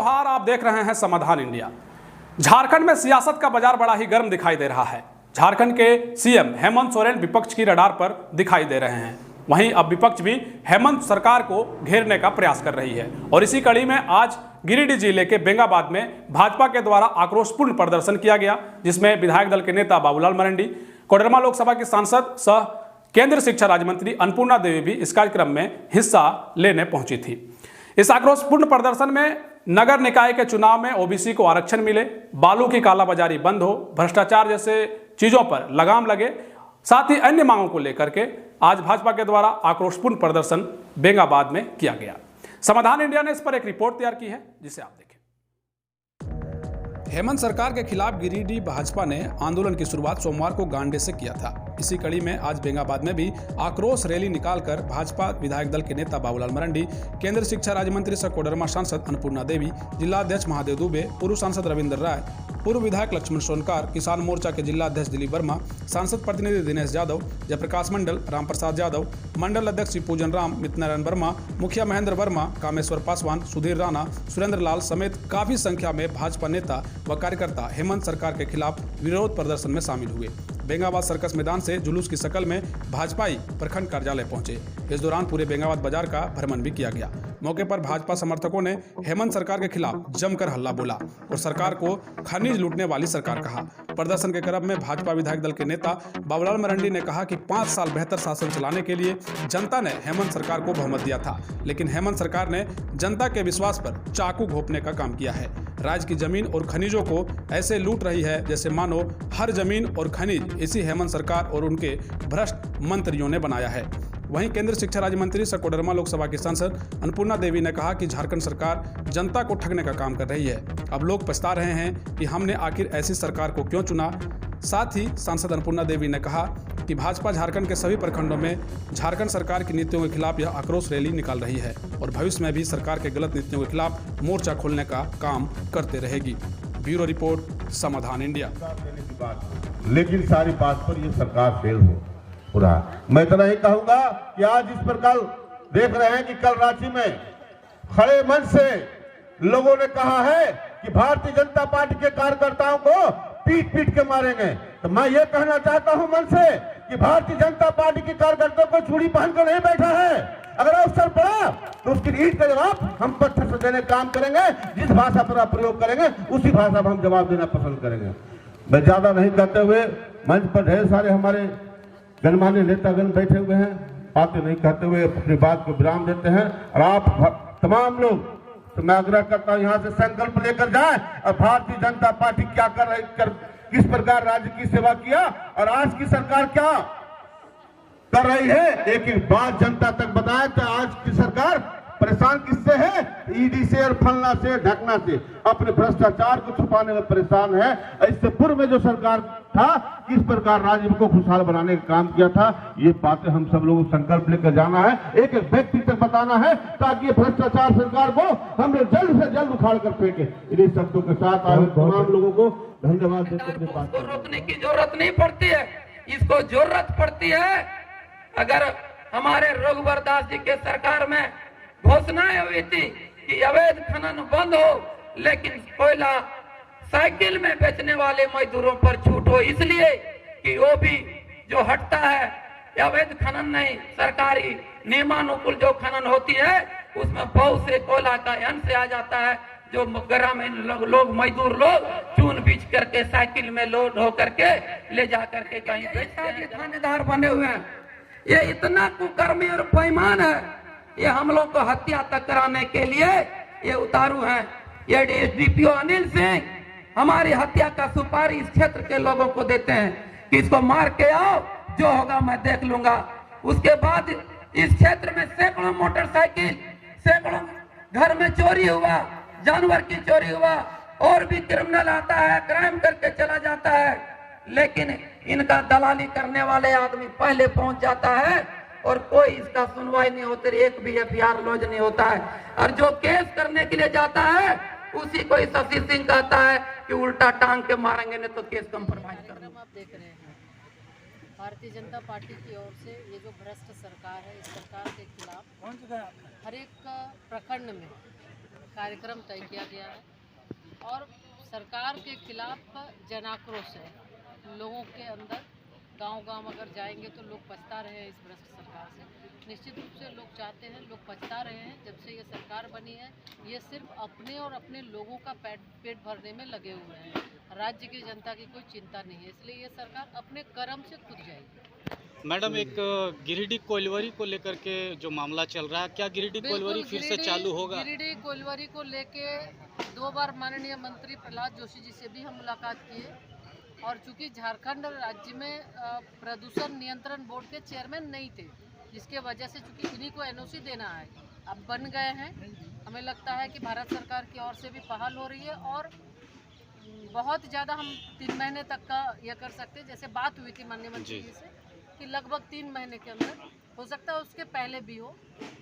जोहार, आप देख रहे हैं समाधान इंडिया। झारखंड में सियासत का बाजार बड़ा ही गर्म दिखाई दे रहा है। झारखंड के सीएम हेमंत सोरेन विपक्ष की रडार पर दिखाई दे रहे हैं। वहीं अब विपक्ष भी हेमंत सरकार को घेरने का प्रयास कर रही है और इसी कड़ी में आज गिरिडीह जिले के बेंगाबाद में भाजपा के द्वारा आक्रोशपूर्ण प्रदर्शन किया गया, जिसमें विधायक दल के नेता बाबूलाल मरंडी, कोडरमा लोकसभा की सांसद सह केंद्रीय शिक्षा राज्य मंत्री अन्नपूर्णा देवी भी इस कार्यक्रम में हिस्सा लेने पहुंची थी। इस आक्रोशपूर्ण प्रदर्शन में नगर निकाय के चुनाव में ओबीसी को आरक्षण मिले, बालू की कालाबाजारी बंद हो, भ्रष्टाचार जैसे चीजों पर लगाम लगे, साथ ही अन्य मांगों को लेकर के आज भाजपा के द्वारा आक्रोशपूर्ण प्रदर्शन बेंगाबाद में किया गया। समाधान इंडिया ने इस पर एक रिपोर्ट तैयार की है, जिसे आप देखें। हेमंत सरकार के खिलाफ गिरिडीह भाजपा ने आंदोलन की शुरुआत सोमवार को गांडे से किया था। इसी कड़ी में आज बेंगाबाद में भी आक्रोश रैली निकालकर भाजपा विधायक दल के नेता बाबूलाल मरंडी, केंद्रीय शिक्षा राज्य मंत्री सह कोडरमा सांसद अन्नपूर्णा देवी, जिला अध्यक्ष महादेव दुबे, पूर्व सांसद रविंद्र राय, पूर्व विधायक लक्ष्मण सोनकार, किसान मोर्चा के जिला अध्यक्ष दिलीप वर्मा, सांसद प्रतिनिधि दिनेश यादव, जयप्रकाश मंडल, रामप्रसाद यादव, मंडल अध्यक्ष पूजन राम, मितनारायण वर्मा, मुखिया महेंद्र वर्मा, कामेश्वर पासवान, सुधीर राणा, सुरेंद्र लाल समेत काफी संख्या में भाजपा नेता व कार्यकर्ता हेमंत सरकार के खिलाफ विरोध प्रदर्शन में शामिल हुए। बेंगाबाद सर्कस मैदान से जुलूस की शक्ल में भाजपाई प्रखंड कार्यालय पहुंचे। इस दौरान पूरे बेंगाबाद बाजार का भ्रमण भी किया गया। मौके पर भाजपा समर्थकों ने हेमंत सरकार के खिलाफ जमकर हल्ला बोला और सरकार को खनिज लूटने वाली सरकार कहा। प्रदर्शन के क्रम में भाजपा विधायक दल के नेता बाबूलाल मरंडी ने कहा कि 5 साल बेहतर शासन चलाने के लिए जनता ने हेमंत सरकार को बहुमत दिया था, लेकिन हेमंत सरकार ने जनता के विश्वास पर चाकू घोंपने का काम किया है। राज्य की जमीन और खनिजों को ऐसे लूट रही है जैसे मानो हर जमीन और खनिज इसी हेमंत सरकार और उनके भ्रष्ट मंत्रियों ने बनाया है। वहीं केंद्रीय शिक्षा राज्य मंत्री सह कोडरमा लोकसभा की सांसद अन्नपूर्णा देवी ने कहा कि झारखंड सरकार जनता को ठगने का काम कर रही है। अब लोग पछता रहे हैं कि हमने आखिर ऐसी सरकार को क्यों चुना। साथ ही सांसद अन्नपूर्णा देवी ने कहा कि भाजपा झारखंड के सभी प्रखंडों में झारखंड सरकार की नीतियों के खिलाफ यह आक्रोश रैली निकाल रही है और भविष्य में भी सरकार के गलत नीतियों के खिलाफ मोर्चा खोलने का काम करते रहेगी। ब्यूरो रिपोर्ट, समाधान इंडिया। लेकिन सारी बात पर यह सरकार फेल हो रहा है। मैं इतना ही कहूंगा कि आज इस प्रकार देख रहे हैं कि कल रांची में खड़े मन से लोगों ने कहा है कि भारतीय जनता पार्टी के कार्यकर्ताओं को पीट पीट के मारेंगे। तो मैं ये कहना चाहता हूं मन से कि भारतीय जनता पार्टी के कार्यकर्ताओं को चूड़ी पहनकर नहीं बैठा है। अगर अवसर पड़ा तो उसकी ईंट का जवाब हम पत्थर से देने का काम करेंगे। जिस भाषा पर आप प्रयोग करेंगे उसी भाषा पर हम जवाब देना पसंद करेंगे। मैं ज्यादा नहीं कहते हुए, मंच पर ढेर सारे हमारे गणमान्य नेतागण बैठे हुए हैं, बातें नहीं कहते हुए अपनी बात को विराम देते हैं। और आप तमाम लोग, तो मैं आग्रह करता हूं यहाँ से संकल्प लेकर जाएं और भारतीय जनता पार्टी क्या कर रही, किस प्रकार राज्य की सेवा किया और आज की सरकार क्या कर रही है, एक एक बात जनता तक बताएं। तो आज की सरकार परेशान किससे है? ईडी से और फलना से ढकना से, अपने भ्रष्टाचार को छुपाने में परेशान है। इससे पूर्व में जो सरकार था किस प्रकार राज्य को खुशहाल बनाने का काम किया था, ये बातें हम सब लोगों को संकल्प लेकर जाना है, एक एक व्यक्ति तक बताना है, ताकि भ्रष्टाचार सरकार को हम लोग जल्द से जल्द उखाड़ कर फेंके। इन्हीं शब्दों के साथ आए तमाम लोगों को धन्यवाद देते अपनी बात को रोकने की जरूरत नहीं पड़ती है, इसको जरूरत पड़ती है। अगर हमारे रघुवर दास जी के सरकार में घोषणाएं हुई थी कि अवैध खनन बंद हो, लेकिन कोयला साइकिल में बेचने वाले मजदूरों पर छूट हो, इसलिए कि वो भी जो हटता है अवैध खनन नहीं, सरकारी नियमानुकूल जो खनन होती है उसमें बहुत से कोयला का अंश आ जाता है, जो ग्रामीण लोग मजदूर लोग चून बीच करके साइकिल में लोड हो करके ले जा करके कहीं बेचते हैं। थानेदार बने हुए हैं, ये इतना कुकर्मी और बेईमान है, ये हम लोग को हत्या तक कराने के लिए ये उतारू हैं। ये एसडीपीओ अनिल सिंह हमारी हत्या का सुपारी इस क्षेत्र के लोगों को देते हैं कि इसको मार के आओ, जो होगा मैं देख लूंगा। उसके बाद इस क्षेत्र में सैकड़ों मोटरसाइकिल, सैकड़ों घर में चोरी हुआ, जानवर की चोरी हुआ, और भी क्रिमिनल आता है, क्राइम करके चला जाता है, लेकिन इनका दलाली करने वाले आदमी पहले पहुंच जाता है और कोई इसका सुनवाई नहीं होती, एक भी एफआईआर लॉन्च नहीं होता है। और जो केस करने के लिए जाता है उसी को शशि सिंह कहता है कि उल्टा टांग के मारेंगे नहीं तो केस कंप्रोमाइज कर देंगे। आप देख रहे हैं भारतीय जनता पार्टी की ओर से ये जो भ्रष्ट सरकार है, इस सरकार के खिलाफ हर एक प्रखंड में कार्यक्रम तय किया गया है और सरकार के खिलाफ जनाक्रोश है लोगों के अंदर। गांव-गांव अगर जाएंगे तो लोग पछता रहे हैं इस भ्रष्ट सरकार से। निश्चित रूप से लोग चाहते हैं, लोग पछता रहे हैं जब से ये सरकार बनी है। ये सिर्फ अपने और अपने लोगों का पेट भरने में लगे हुए हैं। राज्य की जनता की कोई चिंता नहीं है, इसलिए ये सरकार अपने कर्म से खुद जाएगी। मैडम, एक गिरिडीह कोइलवरी को लेकर के जो मामला चल रहा है, क्या गिरिडीह कोइलवरी फिर से चालू होगा? गिरिडीह कोइलवरी को लेके 2 बार माननीय मंत्री प्रहलाद जोशी जी से भी हम मुलाकात किए और चूंकि झारखंड राज्य में प्रदूषण नियंत्रण बोर्ड के चेयरमैन नहीं थे, जिसके वजह से चूंकि इन्हीं को एनओसी देना है, अब बन गए हैं। हमें लगता है कि भारत सरकार की ओर से भी पहल हो रही है और बहुत ज़्यादा हम 3 महीने तक का यह कर सकते हैं। जैसे बात हुई थी माननीय मंत्री जी से कि लगभग 3 महीने के अंदर हो सकता है, उसके पहले भी हो।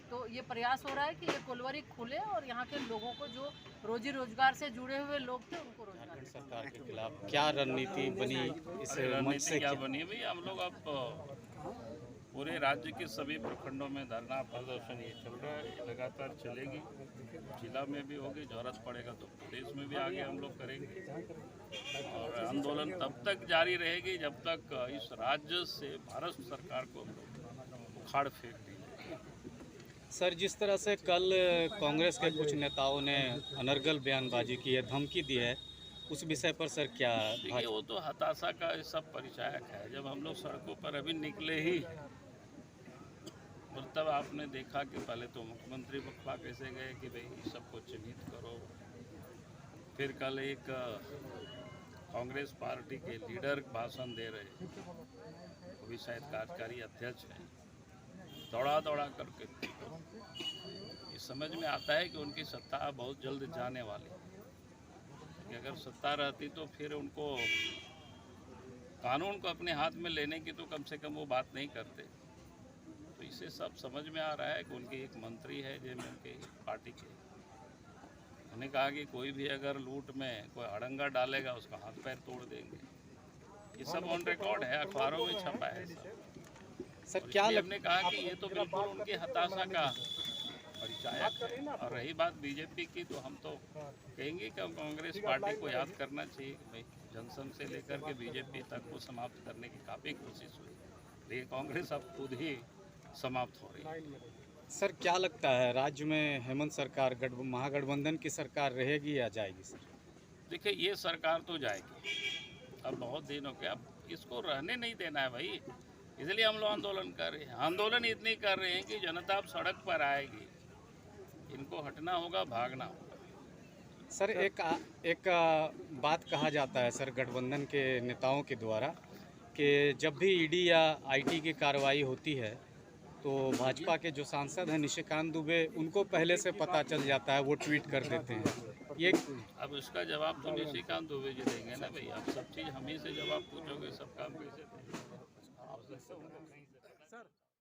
तो ये प्रयास हो रहा है कि ये कोइलवरी खुले और यहाँ के लोगों को जो रोजी रोजगार से जुड़े हुए लोग थे उनको रोजगार। सरकार के खिलाफ क्या रणनीति बनी? इस मंच से क्या बनी भाई? हम लोग अब पूरे राज्य के सभी प्रखंडों में धरना प्रदर्शन ये चल रहा है, ये लगातार चलेगी। जिला में भी होगी, जरूरत पड़ेगा तो प्रदेश में भी आगे हम लोग करेंगे और आंदोलन तब तक जारी रहेगी जब तक इस राज्य से भारत सरकार को हम लोग उखाड़ फेंक देंगे। सर, जिस तरह से कल कांग्रेस के कुछ नेताओं ने अनर्गल बयानबाजी की है, धमकी दी है, उस विषय पर सर क्या? देखिए, वो तो हताशा का सब परिचायक है। जब हम लोग सड़कों पर अभी निकले ही तब आपने देखा कि पहले तो मुख्यमंत्री बखला कैसे गए कि भाई सबको चिन्हित करो। फिर कल एक कांग्रेस पार्टी के लीडर भाषण दे रहे, वो भी शायद कार्यकारी अध्यक्ष हैं, दौड़ा करके ये समझ में आता है कि उनकी सत्ता बहुत जल्द जाने वाली है। कि अगर सत्ता रहती तो फिर उनको कानून को अपने हाथ में लेने की तो कम से कम वो बात नहीं करते। तो इससे सब समझ में आ रहा है कि उनके एक मंत्री है जो उनके पार्टी के, उन्होंने कहा कि कोई भी अगर लूट में कोई अड़ंगा डालेगा उसका हाथ पैर तोड़ देंगे। ये सब ऑन रिकॉर्ड है, अखबारों में छपा है सब। सर क्या हमने कहा कि ये तो बिल्कुल उनकी हताशा का परिचायक है। और रही बात बीजेपी की, तो हम तो कहेंगे कि हम कांग्रेस पार्टी को याद करना चाहिए कि भाई जनसंघ से लेकर के बीजेपी तक को समाप्त करने की काफ़ी कोशिश हुई, लेकिन कांग्रेस अब खुद ही समाप्त हो रही है। सर, क्या लगता है राज्य में हेमंत सरकार महागठबंधन की सरकार रहेगी या जाएगी? सर देखिए, ये सरकार तो जाएगी, अब बहुत दिन हो गया, अब इसको रहने नहीं देना है भाई, इसलिए हम लोग आंदोलन कर रहे हैं। आंदोलन इतनी कर रहे हैं कि जनता अब सड़क पर आएगी, इनको हटना होगा, भागना होगा। सर, एक बात कहा जाता है सर गठबंधन के नेताओं के द्वारा कि जब भी ईडी या आईटी की कार्रवाई होती है तो भाजपा के जो सांसद हैं निशिकांत दुबे, उनको पहले से पता चल जाता है, वो ट्वीट कर देते हैं। ये अब उसका जवाब तो निशिकांत दुबे जी देंगे ना भाई। आप सब चीज़ हम ही से जवाब पूछोगे, सब काम कैसे देंगे?